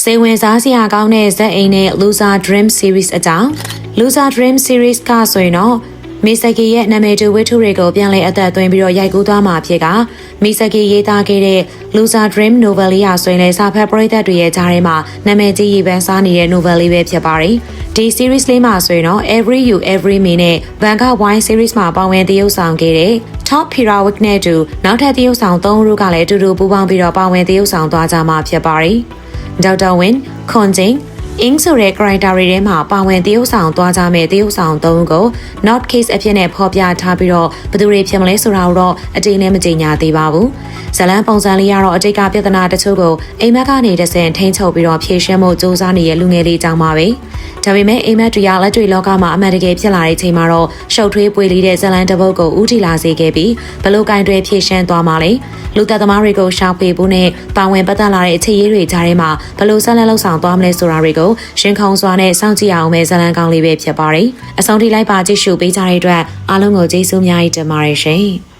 စေဝင်စားစရာကောင်းတဲ့ဇက်အိမ်နဲ့ Loser Dream Series အကြောင်း Loser Dream Series ကဆိုရင်တော့မီဆာကီရဲ့နာမည်တူဝတ္ထုတွေကိုပြန်လည်အသက်သွင်းပြီးတော့ရိုက်ကူးသွားမှာဖြစ်ကမီဆာကီရေးသားခဲ့တဲ့ Loser Dream Novel လေးဟာဆိုရင်လည်းစာဖတ်ပရိသတ်တွေရဲ့ကြားထဲမှာနာမည်ကြီးရေးပန်းစားနေတဲ့ novel လေးပဲဖြစ်ပါတယ်။ဒီ series လေးမှာဆိုရင်တော့ Every You Every Me နဲ့ Bangkok Wine Series မှာပါဝင်သရုပ်ဆောင်ခဲ့တဲ့ Top Heroic နဲ့တူနောက်ထပ်သရုပ်ဆောင်၃ဦးကလည်းအတူတူပူးပေါင်းပြီးတော့ပါဝင်သရုပ်ဆောင်သွားကြမှာဖြစ်ပါတယ်။ဒေါက်တာဝင်းခွန်ကျင်းအင်းဆိုတဲ့ character တွေထဲမှာပါဝင်သရုပ်ဆောင်သွားကြမဲ့သရုပ်ဆောင်၃ဦးကို not case အဖြစ်နဲ့ဖော်ပြထားပြီးတော့ဘယ်သူတွေဖြစ်မလဲဆိုတာတော့အတိနဲ့မကြေညာသေးပါဘူး။ဇလန်ပုံစံလေးကတော့အတိတ်ကပြဿနာတချို့ကိုအိမ်မက်ကနေတဆင့်ထိန်းချုပ်ပြီးတော့ဖြေရှင်းဖို့စူးစမ်းနေတဲ့လူငယ်လေးကြောင့်ပါပဲ။ဒါပေမဲ့အိမ်မက်တွေကလက်တွေ့လောကမှာအမှန်တကယ်ဖြစ်လာတဲ့ချိန်မှာတော့ရှုပ်ထွေးပွေလေးတဲ့ဇလန်တစ်ပုဒ်ကိုဥတီလာစေခဲ့ပြီးဘလို့ကင်တွေဖြေရှင်းသွားမှာလဲ။လူသက်သမားတွေကိုရှာဖွေဖို့နဲ့ပါဝင်ပတ်သက်လာတဲ့အခြေရေးတွေကြားထဲမှာဘလို့ဆက်လက်လှုပ်ဆောင်သွားမလဲဆိုတာတွေကိုရှင်ခုံစွာနဲ့စောင့်ကြည့်အောင်ပဲဇလန်ကောင်းလေးပဲဖြစ်ပါတယ်။အဆုံးထိလိုက်ပါကြည့်ရှုပေးကြတဲ့အတွက်အားလုံးကိုကျေးဇူးအများကြီးတင်ပါတယ်ရှင်။